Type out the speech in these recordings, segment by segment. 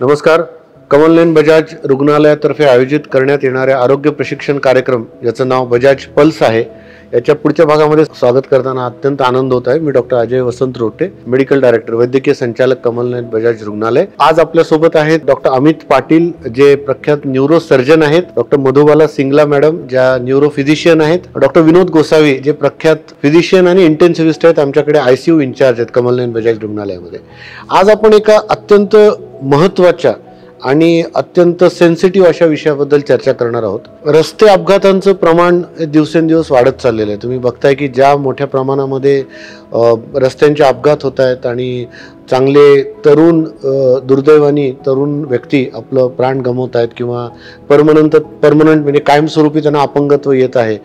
नमस्कार. कमलनयन बजाज रुग्णालयातर्फे आयोजित करण्यात येणाऱ्या आरोग्य प्रशिक्षण कार्यक्रम याचं नाव बजाज पल्स आहे. याच्या पुढच्या भागामध्ये स्वागत करताना अत्यंत आनंद होत आहे. मी डॉक्टर अजय वसंत रोटे, मेडिकल डायरेक्टर, वैद्यकीय संचालक, कमलनयन बजाज रुग्णालय. आज आपल्या सोबत आहेत डॉक्टर अमित पाटील, जे प्रख्यात न्यूरो सर्जन आहेत, डॉक्टर मधुबाला सिंगला मॅडम, ज्या न्यूरो फिजिशियन आहेत, डॉक्टर विनोद गोसावी, जे प्रख्यात फिजिशियन आणि इंटेन्सिव्हिस्ट आहेत, आमच्याकडे ICU इंचार्ज आहेत कमलनयन बजाज रुग्णालयामध्ये. आज आपण एका अत्यंत महत्त्वाच्या आणि अत्यंत सेन्सिटिव्ह अशा विषयाबद्दल चर्चा करणार आहोत. रस्ते अपघातांचं प्रमाण दिवसेंदिवस वाढत चाललेलं आहे. तुम्ही बघताय की ज्या मोठ्या प्रमाणामध्ये रस्त्यांचे अपघात होत आहेत आणि चांगले तरुण, दुर्दैवानी तरुण व्यक्ती आपलं प्राण गमावत आहेत किंवा परमनंट म्हणजे कायमस्वरूपी त्यांना अपंगत्व येत आहे.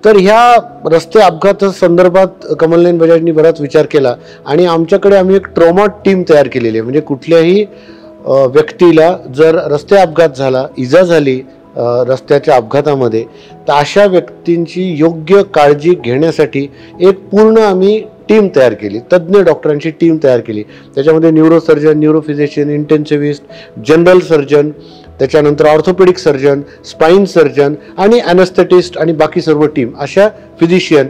तर ह्या रस्ते अपघात संदर्भात कमलनयन बजाजनी बराच विचार केला आणि आम्ही एक ट्रॉमा टीम तयार केलेली आहे. म्हणजे कुठल्याही व्यक्तीला जर रस्ते अपघात झाला, इजा झाली रस्त्याच्या अपघातामध्ये, तर अशा व्यक्तींची योग्य काळजी घेण्यासाठी एक पूर्ण आम्ही टीम तयार केली, तज्ज्ञ डॉक्टरांची टीम तयार केली. त्याच्यामध्ये neuro surgeon, neuro physician, intensivist, general surgeon, त्याच्यानंतर ऑर्थोपेडिक सर्जन, स्पाईन सर्जन आणि ॲनेस्थेटिस्ट आणि बाकी सर्व टीम, अशा फिजिशियन,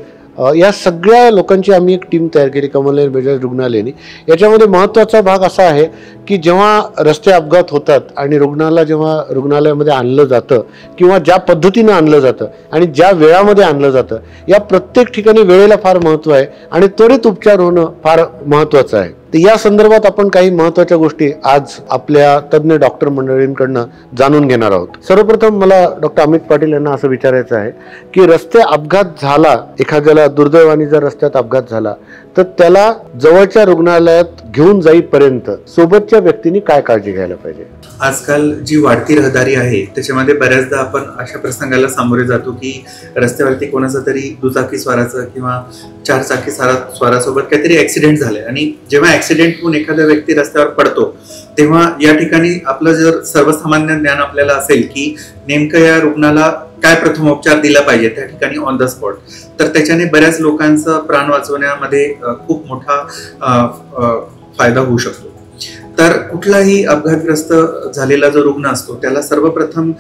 या सगळ्या लोकांची आम्ही एक टीम तयार केली कमलनयन बजाज रुग्णालयाने. याच्यामध्ये महत्त्वाचा भाग असा आहे की जेव्हा रस्ते अपघात होतात आणि जेव्हा रुग्णालयामध्ये आणलं जातं किंवा ज्या पद्धतीनं आणलं जातं आणि ज्या वेळामध्ये आणलं जातं, या प्रत्येक ठिकाणी वेळेला फार महत्त्व आहे आणि त्वरित उपचार होणं फार महत्त्वाचं आहे. तर या संदर्भात आपण काही महत्त्वाच्या गोष्टी आज आपल्या तज्ज्ञ डॉक्टर मंडळींकडनं जाणून घेणार आहोत. सर्वप्रथम मला डॉक्टर अमित पाटील यांना असं विचारायचं आहे की रस्ते अपघात झाला, एखाद्याला दुर्दैवाने जर रस्त्यात अपघात झाला, तर त्याला जवळच्या रुग्णालयात घेऊन जाईपर्यंत सोबतच्या व्यक्तींनी काय काळजी घ्यायला पाहिजे? आजकाल जी वाढती रहदारी आहे त्याच्यामध्ये बऱ्याचदा आपण अशा प्रसंगाला सामोरे जातो की रस्त्यावरती कोणाचा तरी दुचाकी स्वाराचं किंवा चारचाकी स्वारासोबत काहीतरी ऍक्सिडेंट झालाय आणि जेव्हा ऍक्सिडेंट होऊन एखादा व्यक्ती रस्त्यावर पडतो तेव्हा या ठिकाणी आपलं जर सर्वसामान्य ज्ञान आपल्याला असेल की नेमकं या रुग्णाला काय प्रथमोपचार दिला पाहिजे त्या ठिकाणी ऑन द स्पॉट, तर त्याच्याने बऱ्याच लोकांचा प्राण वाचवण्यामध्ये खूप मोठा फायदा होऊ शकतो. तर कुठलाही अपघातग्रस्त झालेला जो रुग्ण असतो त्याला सर्वप्रथम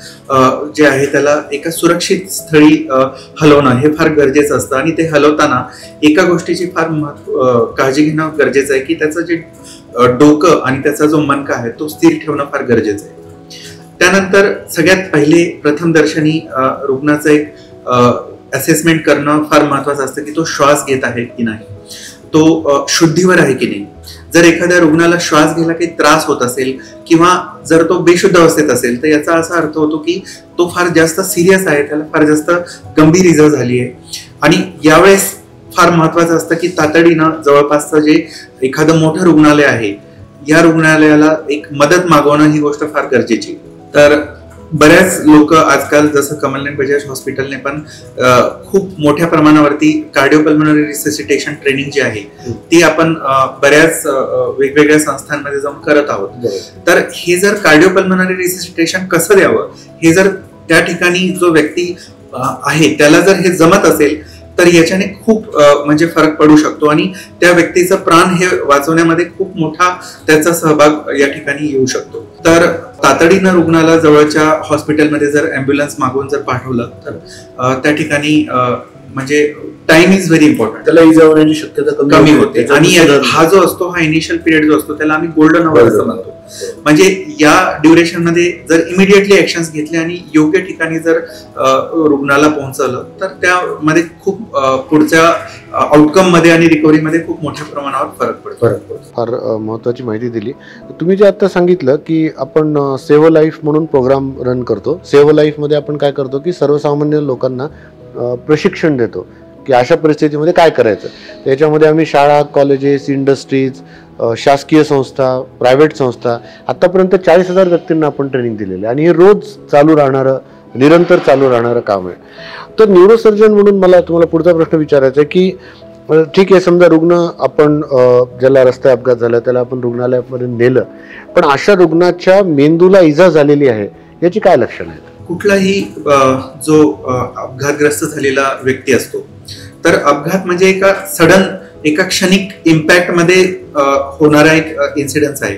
जे आहे त्याला एका सुरक्षित स्थळी हलवणं हे फार गरजेचं असतं आणि ते हलवताना एका गोष्टीची फार काळजी घेणं गरजेचं आहे की त्याचं जे डोकं आणि त्याचा जो मनका आहे तो स्थिर ठेवणं फार गरजेचं आहे. त्यानंतर सगळ्यात पहिले प्रथमदर्शनी रुग्णाचं एक असेसमेंट करणं फार महत्वाचं असतं की तो श्वास घेत आहे की नाही, तो शुद्धीवर आहे की नाही. जर एखाद्या रुग्णाला श्वास घ्यायला काही त्रास होत असेल किंवा जर तो बेशुद्ध अवस्थेत असेल तर याचा असा अर्थ होतो की तो फार जास्त सिरियस आहे, त्याला फार जास्त गंभीर इजा झाली आहे. आणि यावेळेस फार महत्वाचं असतं की तातडीनं जवळपासचं जे एखादं मोठं रुग्णालय आहे या रुग्णालयाला एक मदत मागवणं ही गोष्ट फार गरजेची. तर बऱ्याच लोक आजकाल जसं कमलनयन बजाज हॉस्पिटलने पण खूप मोठ्या प्रमाणावरती कार्डिओपल्मोनरी रिससिटेशन ट्रेनिंग जी आहे ती आपण बऱ्याच वेगवेगळ्या संस्थांमध्ये जाऊन करत आहोत. तर हे जर कार्डिओपल्मोनरी रिससिटेशन कसं द्यावं हे जर त्या ठिकाणी जो व्यक्ती आहे त्याला जर हे जमत असेल तर याच्याने खूप म्हणजे फरक पडू शकतो आणि त्या व्यक्तीचं प्राण हे वाचवण्यामध्ये खूप मोठा त्याचा सहभाग या ठिकाणी येऊ शकतो. तर तातडीनं रुग्णाला जवळच्या हॉस्पिटलमध्ये जर ॲम्ब्युलन्स मागवून जर पाठवलं तर त्या ठिकाणी म्हणजे टाइम इज व्हेरी इम्पॉर्टंट, त्याला इजा होण्याची शक्यता कमी होते. आणि हा जो असतो हा इनिशियल पिरियड जो असतो त्याला आम्ही गोल्डन अवर असं म्हणतो. म्हणजे या ड्युरेशन मध्ये जर इमिडिएटली ऍक्शन्स घेतले आणि योग्य ठिकाणी जर रुग्णाला पोहोचवलं तर त्यामध्ये खूप पुढच्या आउटकम मध्ये आणि रिकव्हरी मध्ये खूप मोठ्या प्रमाणावर फरक पडतो. फार महत्वाची माहिती दिली तुम्ही. जे आता सांगितलं की आपण सेव्ह लाईफ म्हणून प्रोग्राम रन करतो. सेव्ह लाईफ मध्ये आपण काय करतो की सर्वसामान्य लोकांना प्रशिक्षण देतो की अशा परिस्थितीमध्ये काय करायचं. त्याच्यामध्ये आम्ही शाळा, कॉलेजेस, इंडस्ट्रीज, शासकीय संस्था, प्रायव्हेट संस्था, आतापर्यंत 40,000 व्यक्तींना आपण ट्रेनिंग दिलेली आहे आणि हे रोज चालू राहणारं, निरंतर चालू राहणारं काम आहे. तर न्यूरोसर्जन म्हणून मला तुम्हाला पुढचा प्रश्न विचारायचा आहे की ठीक आहे, समजा रुग्ण आपण ज्याला रस्ते अपघात झाला त्याला आपण रुग्णालयापर्यंत नेलं, पण अशा रुग्णाच्या मेंदूला इजा झालेली आहे याची काय लक्षणं आहेत? कुठलाही जो अपघातग्रस्त झालेला व्यक्ती असतो तर अपघात म्हणजे एका क्षणिक इम्पॅक्ट मध्ये होणारा एक इन्सिडेंस आहे.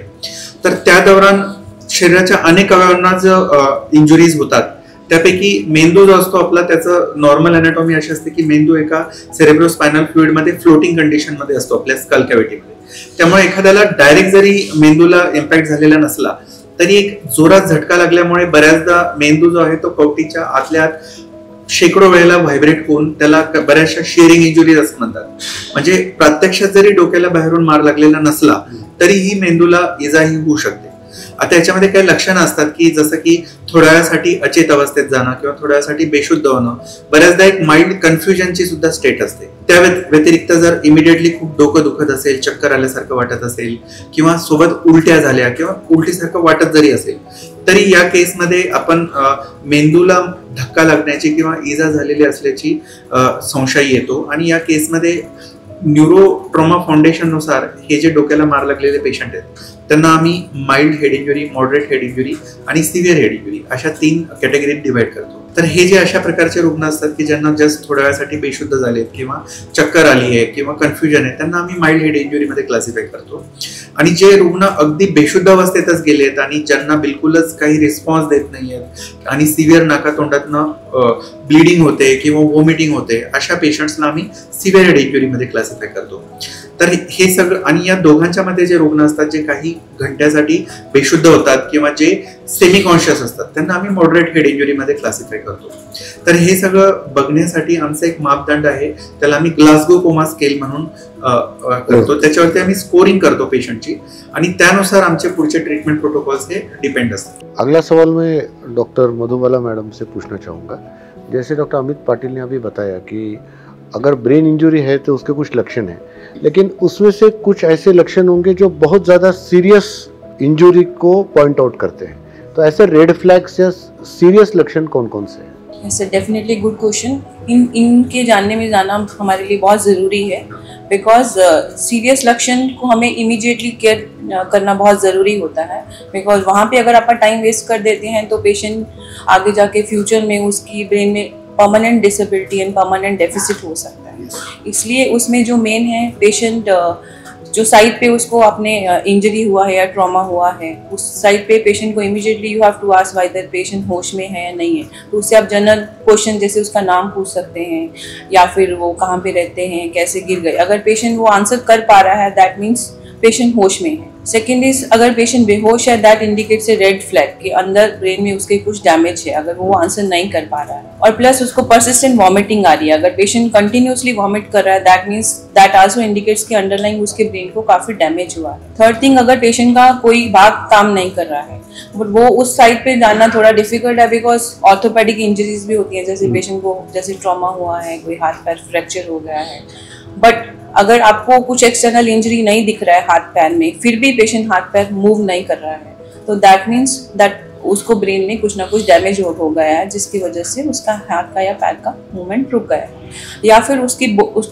तर त्या दौरान शरीराच्या अनेक अवयवांना जो इंजुरीज होतात त्यापैकी मेंदू जो असतो आपला, त्याचं नॉर्मल अनाटॉमी अशी असते की मेंदू एका सेरेब्रोस्पायनल फ्लुइड मध्ये फ्लोटिंग कंडिशन मध्ये असतो आपल्या स्कल कॅव्हिटीमध्ये. त्यामुळे एखाद्याला डायरेक्ट जरी मेंदूला इम्पॅक्ट झालेला नसला तरी एक जोरात झटका लागल्यामुळे बऱ्याचदा मेंदू जो आहे तो कवटीच्या आतल्या आत शेकडो वेळेला व्हायब्रेट होऊन त्याला बऱ्याचशा शेअरिंग इंजुरीज असं म्हणतात. म्हणजे प्रत्यक्षात जरी डोक्याला बाहेरून मार लागलेला नसला तरीही मेंदूला इजाही होऊ शकते. आता याच्यामध्ये काही लक्षणं असतात की जसं की थोड्या वेळासाठी अचेत अवस्थेत जाणं किंवा थोड्या वेळासाठी बेशुद्ध होणं, बऱ्याचदा एक माइल्ड कन्फ्युजनची सुद्धा स्टेट असते. त्या व्यतिरिक्त जर इमिडिएटली खूप डोकं दुखत असेल, चक्कर आल्यासारखं वाटत असेल किंवा सोबत उलट्या झाल्या किंवा उलटीसारखं वाटत जरी असेल तरी या केसमध्ये आपण मेंदूला धक्का लागण्याची किंवा इजा झालेली असल्याची संशय येतो. आणि या केसमध्ये न्यूरो ट्रॉमा फाउंडेशन नुसार हे जे डोक्याला मार लागलेले पेशंट आहेत त्यांना आम्ही mild head injury, moderate head injury आणि सिव्हिअर हेड इंजुरी अशा 3 कॅटेगरीत डिवाइड करतो. तर हे जे अशा प्रकारचे रुग्ण असतात की ज्यांना जस्ट थोड्या वेळासाठी बेशुद्ध झालेत किंवा चक्कर आली आहे किंवा कन्फ्युजन आहे त्यांना आम्ही माइल्ड हेड इंजुरीमध्ये क्लासिफाय करतो. आणि जे रुग्ण अगदी बेशुद्ध अवस्थेतच गेलेत आणि ज्यांना बिलकुलच काही रिस्पॉन्स देत नाहीयेत आणि सिव्हिअर नाकातोंडातनं ब्लिडिंग होते किंवा वॉमिटिंग होते अशा पेशंट्सला आम्ही सिव्हिअर हेड इंजुरीमध्ये क्लासिफाय करतो. तर हे सगळं, आणि या दोघांच्या मध्ये जे रुग्ण असतात जे काही घंट्यासाठी बेशुद्ध होतात किंवा जे सेमी कॉन्शियस असतात त्यांना आम्ही मॉडरेट हेड इंजुरीमध्ये क्लासिफाय करतो. तर हे सगळं बघण्यासाठी आमचा एक मापदंड आहे, त्याला आम्ही ग्लासगो कोमा स्केल म्हणून करतो. त्याच्यावरती आम्ही स्कोरिंग करतो पेशंटची आणि त्यानुसार आमचे पुढचे ट्रीटमेंट प्रोटोकॉल्स हे डिपेंड असतात. अगला सवाल मैं डॉक्टर मधुबाला मैडम से पूछना चाहूँगा. जैसे डॉक्टर अमित पाटिल ने अभी बताया कि अगर ब्रेन इंजरी है तो उसके कुछ लक्षण हैं, लेकिन उसमें से कुछ ऐसे लक्षण होंगे जो बहुत ज़्यादा सीरियस इंजरी को पॉइंट आउट करते हैं. तो ऐसे रेड फ्लैग्स या सीरियस लक्षण कौन कौन से हैं? Yes, definitely good question. इनके जानने में जाना हमारे लिए बहुत ज़रूरी है बिकॉज सीरियस लक्षण को हमें इमीडिएटली केयर करना बहुत ज़रूरी होता है. बिकॉज वहाँ पे अगर आप टाइम वेस्ट कर देते हैं तो पेशेंट आगे जाके फ्यूचर में उसकी ब्रेन में permanent disability end permanent deficit हो सकता है. इसलिए उसमें जो मेन है पेशेंट जो साइड पे उसको अपने इंजरी हुआ है या ट्रॉमा हुआ है उस साइड पे पेशेंट को immediately you have to ask whether patient होश में है या नहीं है. तो उससे आप जनरल क्वेश्चन जैसे उसका नाम पूछ सकते हैं या फिर वो कहाँ पे रहते हैं, कैसे गिर गए. अगर पेशेंट वो आंसर कर पा रहा है दैट मीन्स पेशेंट होश में है. सेकेंड इज अगर पेशेंट बेहोश है that indicates a red flag कि अंदर ब्रेन में उसके कुछ डैमेज है अगर वो आंसर नहीं कर पा रहा है. और प्लस उसको परसिस्टेंट वॉमिटिंग आ रही है. अगर पेशेंट कंटिन्यूसली वॉमिट कर रहा है that means that also indicates कि अंडरलाइंग उसके ब्रेन को काफी डैमेज हुआ है. थर्ड थिंग, अगर पेशेंट का कोई भाग काम नहीं कर रहा है बट वो उस साइड पे जाना थोड़ा डिफिकल्ट है बिकॉज ऑर्थोपेडिक इंजरीज भी होती है. जैसे पेशेंट को जैसे ट्रॉमा हुआ है, कोई हाथ पैर फ्रैक्चर हो गया है, बट अगर आपको कुछ एक्सटर्नल इंजरी नहीं दिख रहा है हाथ पैर में फिर भी पेशेंट हाथ पैर मूव नहीं कर रहा है तो दैट मीन्स दैट उसको ब्रेन में कुछ ना कुछ डैमेज हो गया है जिसकी वजह से उसका हाथ का या पैर का मूवमेंट रुक गया है. या फिर उस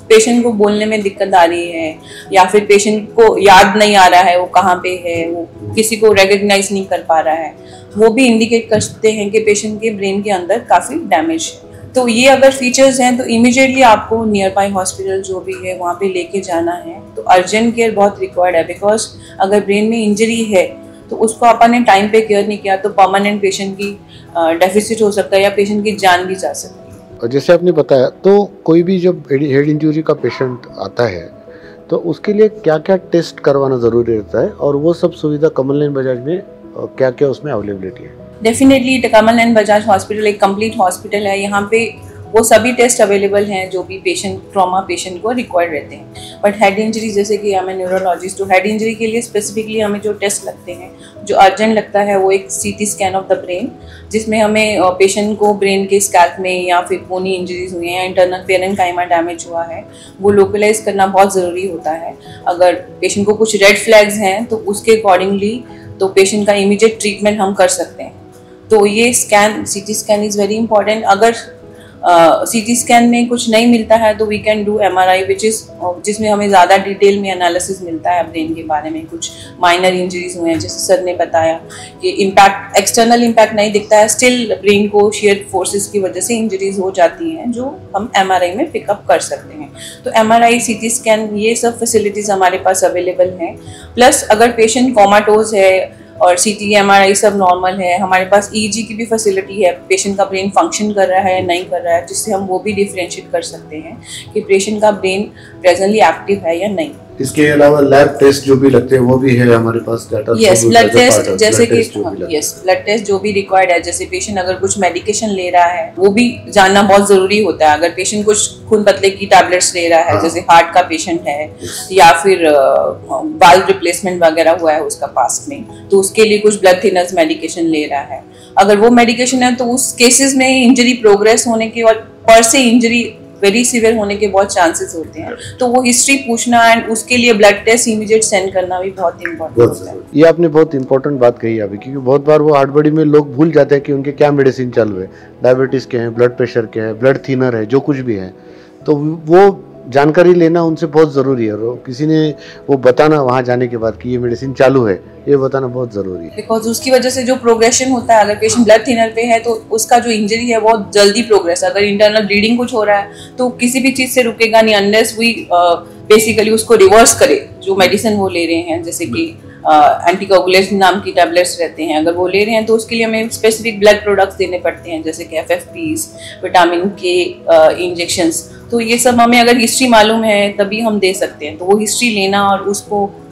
पेशेंट को बोलने में दिक्कत आ रही है या फिर पेशेंट को याद नहीं आ रहा है वो कहाँ पे है, वो किसी को रिकग्नाइज नहीं कर पा रहा है, वो भी इंडिकेट करते हैं कि पेशेंट के ब्रेन के अंदर काफ़ी डैमेज है. तो ये अगर फीचर्स हैं तो इमीडिएटली आपको नियर बाई हॉस्पिटल जो भी है वहाँ पे लेके जाना है. तो अर्जेंट केयर बहुत रिक्वायर्ड है बिकॉज अगर ब्रेन में इंजरी है तो उसको अपन ने टाइम पे केयर नहीं किया तो परमानेंट पेशेंट की डेफिसिट हो सकता है या पेशेंट की जान भी जा सकती है. और जैसे आपने बताया तो कोई भी जब हेड इंजरी का पेशेंट आता है तो उसके लिए क्या क्या टेस्ट करवाना ज़रूरी रहता है और वो सब सुविधा कमल नयन बजाज में क्या क्या उसमें अवेलेबिलिटी है? डेफिनेटली कमल नयन बजाज हॉस्पिटल एक कंप्लीट हॉस्पिटल है. यहाँ पे वो सभी टेस्ट अवेलेबल हैं जो भी पेशेंट ट्रॉमा पेशेंट को रिक्वायर्ड रहते हैं. बट हेड इंजरी जैसे कि हमें न्यूरोलॉजिस्ट तो हेड इंजरी के लिए स्पेसिफिकली हमें जो टेस्ट लगते हैं जो अर्जेंट लगता है वो एक CT scan of the brain जिसमें हमें पेशेंट को ब्रेन के स्कैल्प में या फिर बोनी इंजरीज हुई हैं या इंटरनल पेरेन्काइमा डैमेज हुआ है वो लोकलाइज करना बहुत ज़रूरी होता है. अगर पेशेंट को कुछ रेड फ्लैग्स हैं तो उसके अकॉर्डिंगली तो पेशेंट का इमीडिएट ट्रीटमेंट हम कर सकते हैं. तो ये scan CT scan is very important. अगर सीटी स्कैन में कुछ नहीं मिलता है तो we can do MRI which is जिसमें हमें ज़्यादा डिटेल में एनालिसिस मिलता है ब्रेन के बारे में. कुछ माइनर इंजरीज हुए हैं जैसे सर ने बताया कि इम्पैक्ट एक्सटर्नल इम्पैक्ट नहीं दिखता है स्टिल ब्रेन को शेयर फोर्सेस की वजह से इंजरीज हो जाती हैं जो हम एमआरआई में पिकअप कर सकते हैं. तो एमआरआई सीटी स्कैन ये सब फैसिलिटीज़ हमारे पास अवेलेबल हैं. प्लस अगर पेशेंट कोमाटोज है और CT MRI सब नॉर्मल है। हमारे पास EEG की भी फैसिलिटी है, पेशेंट का ब्रेन फंक्शन कर रहा है या नहीं कर रहा है, जिससे हम वो भी डिफ्रेंशिएट कर सकते हैं कि पेशेंट का ब्रेन प्रेजेंटली एक्टिव है या नहीं। इसके अलावा लैब टेस्ट जो भी लगते हैं वो भी है हमारे पास डाटा। यस, ब्लड टेस्ट जैसे कि यस, ब्लड टेस्ट जो भी रिक्वायर्ड है, जैसे पेशेंट अगर कुछ मेडिकेशन ले रहा है वो भी जानना बहुत जरूरी होता है। अगर पेशेंट कुछ खून पतले की टैबलेट्स ले रहा है, जैसे हार्ट का पेशेंट है या फिर वाल्व रिप्लेसमेंट वगैरह हुआ है उसका पास्ट में, तो उसके लिए कुछ ब्लड थिनर्स मेडिकेशन ले रहा है। अगर वो मेडिकेशन है तो उस केसेस में इंजरी प्रोग्रेस होने के और पर से इंजरी वेरी सीवियर होने के बहुत चांसेस होते हैं, तो वो हिस्ट्री पूछना एंड उसके लिए ब्लड टेस्ट इमीडिएट सेंड करना भी बहुत इंपॉर्टेंट होता है। ये आपने बहुत इंपॉर्टेंट बात कही अभी, क्योंकि बहुत बार वो हड़बड़ी में लोग भूल जाते हैं कि उनके क्या मेडिसिन चालू है, डायबिटीज के हैं, ब्लड प्रेशर के हैं, ब्लड थिनर है, जो कुछ भी है, तो वो जानकारी लेना उनसे बहुत ज़रूरी है। और किसी ने वो बताना वहाँ जाने के बाद कि ये मेडिसिन चालू है, ये बताना बहुत ज़रूरी है, बिकॉज उसकी वजह से जो प्रोग्रेशन होता है, अगर पेशेंट ब्लड थिनर पे है तो उसका जो इंजरी है बहुत जल्दी प्रोग्रेस, अगर इंटरनल ब्लीडिंग कुछ हो रहा है तो किसी भी चीज़ से रुकेगा नहीं अनलेस वी बेसिकली उसको रिवर्स करे जो मेडिसिन वो ले रहे हैं। जैसे कि एंटीकोगुलेशन नाम की टैबलेट्स रहते हैं, अगर वो ले रहे हैं तो उसके लिए हमें स्पेसिफिक ब्लड प्रोडक्ट्स देने पड़ते हैं, जैसे कि FFPs, विटामिन के इंजेक्शंस। तो ये सब हमें अगर हिस्ट्री मालूम है तभी हम दे सकते हैं, तो वो हिस्ट्री लेना और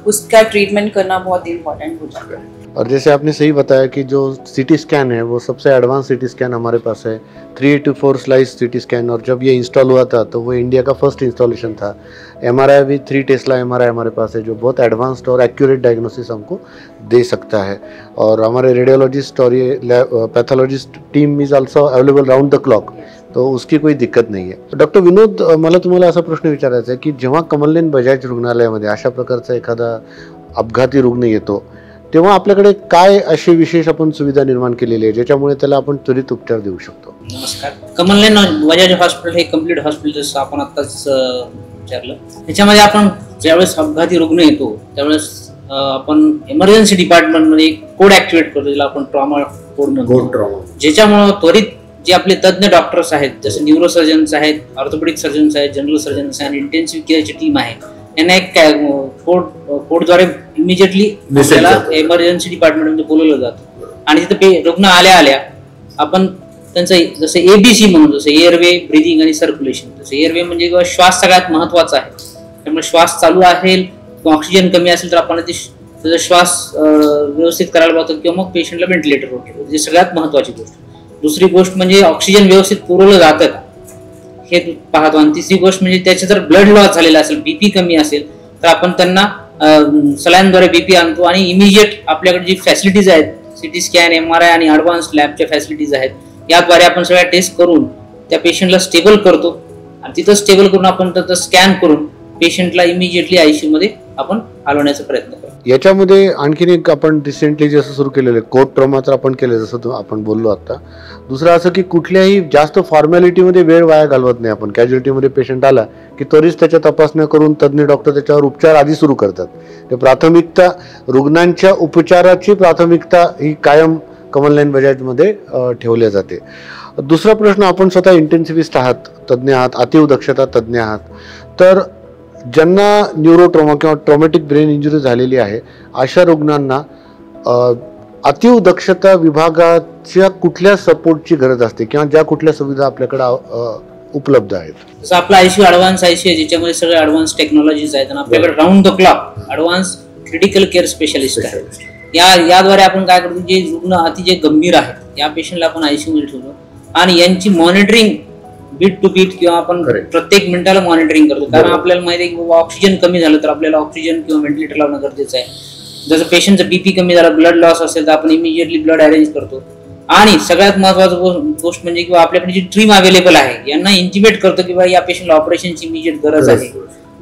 उसका ट्रीटमेंट करना बहुत इंपॉर्टेंट हो जाता है। और जैसे आपने सही बताया कि जो CT स्कैन है वो सबसे एडवांस CT स्कैन हमारे पास है, 384 स्लाइस CT स्कैन, और जब ये इंस्टॉल हुआ था तो वो इंडिया का फर्स्ट इंस्टॉलेशन था। MRI भी 3 टेस्ला MRI हमारे पास है, जो बहुत एडवांस्ड और एक्यूरेट डायग्नोसिस हमको दे सकता है। और हमारे रेडियोलॉजिस्ट और ये pathologist team is also available round the clock, तो उसकी कोई दिक्कत नाही आहे। डॉक्टर विनोद, मला तुम्हाला असा प्रश्न विचारायचा आहे की जेव्हा कमलनयन बजाज रुग्णालयामध्ये अशा प्रकारचा एखादा अपघाती रुग्ण येतो तेव्हा आपल्याकडे काय अशी विशेष आपण सुविधा निर्माण केलेली आहे ज्याच्यामुळे त्याला आपण त्वरित उपचार देऊ शकतो? नमस्कार. कमलनयन बजाज हॉस्पिटल हे कम्प्लीट हॉस्पिटल जसं आपण आत्ताच विचारलं, त्याच्यामध्ये आपण ज्यावेळेस अपघाती रुग्ण येतो त्यावेळेस आपण इमर्जन्सी डिपार्टमेंटमध्ये कोड ऍक्टिव्हेट करतो, ज्याला आपण ट्रॉमा कोड म्हणतो, ज्याच्यामुळे त्वरित जे आपले तज्ञ डॉक्टर्स आहेत, जसे न्यूरोसर्जन्स आहेत, ऑर्थोपेडिक सर्जन्स आहेत, जनरल सर्जन्स आहेत, इंटेन्सिव्ह केअरची टीम आहे, यांना एक कोडद्वारे इमिजिएटली आपल्याला इमर्जन्सी डिपार्टमेंटमध्ये बोलवलं जातं आणि तिथे रुग्ण आल्या आपण त्यांचं जसं ABC म्हणून, जसं एअरवे, ब्रीदिंग आणि सर्क्युलेशन. जसं एअरवे म्हणजे श्वास सगळ्यात महत्वाचा आहे, त्यामुळे श्वास चालू असेल किंवा ऑक्सिजन कमी असेल तर आपण त्याचा श्वास व्यवस्थित करायला पाहतो किंवा मग पेशंटला व्हेंटिलेटरवर ठेवतो, ही सगळ्यात महत्वाची गोष्ट. दुसरी गोष्ट म्हणजे ऑक्सिजन व्यवस्थित पुरवलं जातं का हे पाहतो, आणि तिसरी गोष्ट म्हणजे त्याचे जर ब्लड लॉस झालेला असेल, BP कमी असेल तर आपण त्यांना सलाईनद्वारे BP आणतो आणि इमिजिएट आपल्याकडे जी फॅसिलिटीज आहेत, CT स्कॅन, MRI आणि ॲडव्हान्स लॅबच्या फॅसिलिटीज आहेत, याद्वारे आपण सगळ्या टेस्ट करून त्या पेशंटला स्टेबल करतो आणि तिथं स्टेबल करून आपण त्याचं स्कॅन करून पेशंटला इमिजिएटली ICU मध्ये आपण हलवण्याचा प्रयत्न करतो. याच्यामध्ये आणखीन एक आपण रिसेंटली जसं सुरू केलेलं आहे कोड ट्रॉमा, तर आपण केलं जसं आपण बोललो आता. दुसरं असं की कुठल्याही जास्त फॉर्मॅलिटीमध्ये वेळ वाया घालवत नाही आपण. कॅज्युअलिटीमध्ये पेशंट आला की त्वरित त्याच्या तपासण्या करून तज्ज्ञ डॉक्टर त्याच्यावर उपचार आधी सुरू करतात. ते प्राथमिकता, रुग्णांच्या उपचाराची प्राथमिकता ही कायम कमलनयन बजाजमध्ये ठेवल्या जाते. दुसरा प्रश्न, आपण स्वतः इंटेन्सिव्हिस्ट आहात, तज्ज्ञ आहात, अतिव दक्षता तज्ज्ञ आहात, तर ज्यांना न्यूरोट्रॉमा किंवा ट्रॉमॅटिक ब्रेन इंजुरी झालेली आहे अशा रुग्णांना अतिव दक्षता विभागाच्या कुठल्या सपोर्टची गरज असते किंवा ज्या कुठल्या सुविधा आपल्याकडे उपलब्ध आहेत? जसं आपला ICU ॲडव्हान्स ICU आहे, ज्याच्यामध्ये सगळे ॲडव्हान्स टेक्नॉलॉजीज आहेत आणि आपल्याकडे round the clock advance critical care specialist आहेत. याद्वारे आपण काय करतो, जे रुग्ण अतिशय गंभीर आहेत या पेशंटला आपण ICU मध्ये ठेवतो आणि यांची मॉनिटरिंग बीट टू बीट किंवा आपण प्रत्येक मिनिटाला मॉनिटरिंग करतो, कारण आपल्याला माहिती आहे की बाबा ऑक्सिजन कमी झालं तर आपल्याला ऑक्सिजन किंवा व्हेंटिलेटर लावणं गरजेचं आहे. जसं पेशंटचं BP कमी झालं, ब्लड लॉस असेल तर आपण इमिजिएटली ब्लड अरेंज करतो. आणि सगळ्यात महत्वाचं गोष्ट म्हणजे किंवा आपल्याकडे जी टीम अवेलेबल आहे यांना इंटिमेट करतो की बाबा या पेशंटला ऑपरेशनची इमिजिएट गरज आहे,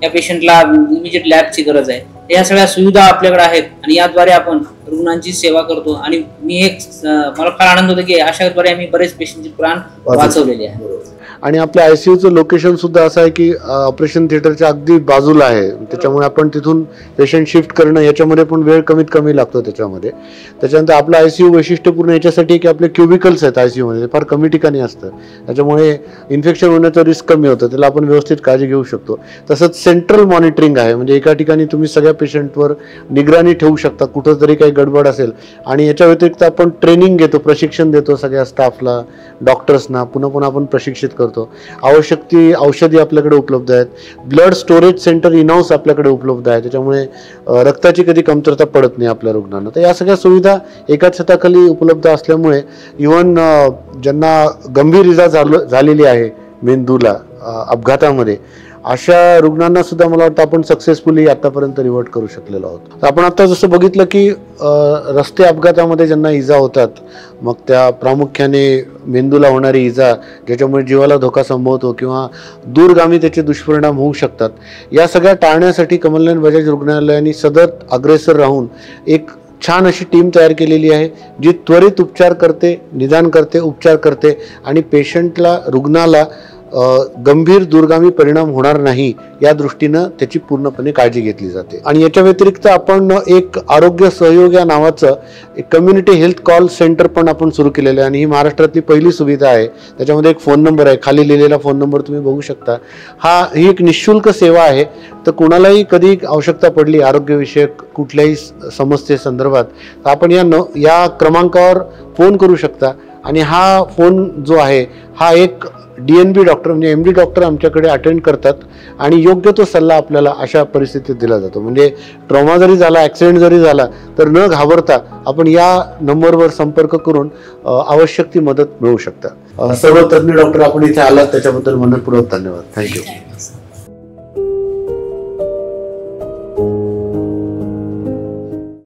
या पेशंटला इमिजिएट लॅबची गरज आहे. या सगळ्या सुविधा आपल्याकडे आहेत आणि याद्वारे आपण रुग्णांची सेवा करतो. आणि मला फार आनंद होतो की अशाद्वारे आम्ही बरेच पेशंटचे प्राण वाचवलेले आहेत. आणि आपल्या ICUचं लोकेशन सुद्धा असं आहे की ऑपरेशन थिएटरच्या अगदी बाजूला आहे, त्याच्यामुळे आपण तिथून पेशंट शिफ्ट करणं याच्यामध्ये पण वेळ कमीत कमी लागतो त्याच्यामध्ये. त्याच्यानंतर आपलं ICU वैशिष्ट्यपूर्ण याच्यासाठी की आपले क्युबिकल्स आहेत ICU मध्ये, फार कमी ठिकाणी असतं, त्याच्यामुळे इन्फेक्शन होण्याचं रिस्क कमी होतं, त्याला आपण व्यवस्थित काळजी घेऊ शकतो. तसंच सेंट्रल मॉनिटरिंग आहे, म्हणजे एका ठिकाणी तुम्ही सगळ्या पेशंटवर निगराणी ठेवू शकता कुठं तरी काही गडबड असेल. आणि याच्या व्यतिरिक्त आपण ट्रेनिंग घेतो, प्रशिक्षण देतो सगळ्या स्टाफला, डॉक्टर्सना पुन्हा पुन्हा आपण प्रशिक्षित करतो. आवश्यक ती औषधी आपल्याकडे उपलब्ध आहेत. ब्लड स्टोरेज सेंटर इनहाऊस आपल्याकडे उपलब्ध आहे, त्याच्यामुळे रक्ताची कधी कमतरता पडत नाही आपल्या रुग्णांना. तर या सगळ्या सुविधा एकाच छताखाली उपलब्ध असल्यामुळे इव्हन ज्यांना गंभीर इजा झालेली आहे मेंदूला अपघातामध्ये, अशा रुग्णांना सुद्धा मला वाटतं आपण सक्सेसफुली आतापर्यंत रिव्हर्ट करू शकलेलो आहोत. तर आपण आता जसं बघितलं की रस्ते अपघातामध्ये ज्यांना इजा होतात, मग त्या प्रामुख्याने मेंदूला होणारी इजा ज्याच्यामुळे जीवाला धोका संभवतो किंवा दूरगामी त्याचे दुष्परिणाम होऊ शकतात, या सगळ्या टाळण्यासाठी कमलनयन बजाज रुग्णालयाने सतत अग्रेसर राहून एक छान अशी टीम तयार केलेली आहे जी त्वरित उपचार करते, निदान करते, उपचार करते आणि पेशंटला, रुग्णाला गंभीर दूरगामी परिणाम होणार नाही या दृष्टीनं त्याची पूर्णपणे काळजी घेतली जाते. आणि याच्या व्यतिरिक्त आपण एक आरोग्य सहयोग या नावाचं एक कम्युनिटी हेल्थ कॉल सेंटर पण आपण सुरू केलेलं आहे आणि ही महाराष्ट्रातली पहिली सुविधा आहे. त्याच्यामध्ये एक फोन नंबर आहे, खाली लिहिलेला फोन नंबर तुम्ही बघू शकता. ही एक निःशुल्क सेवा आहे. तर कोणालाही कधी आवश्यकता पडली आरोग्यविषयक कुठल्याही समस्येसंदर्भात तर आपण या क्रमांकावर फोन करू शकता. आणि हा फोन जो आहे हा एक DNB डॉक्टर म्हणजे MD डॉक्टर आमच्याकडे अटेंड करतात आणि योग्य तो सल्ला आपल्याला अशा परिस्थितीत दिला जातो. म्हणजे ट्रॉमा जरी झाला, ॲक्सिडेंट जरी झाला तर न घाबरता आपण या नंबरवर संपर्क करून आवश्यक ती मदत मिळवू शकता. सर्व तज्ञ डॉक्टर आपण इथे आलात त्याच्याबद्दल मनपूर्वक धन्यवाद. थँक्यू.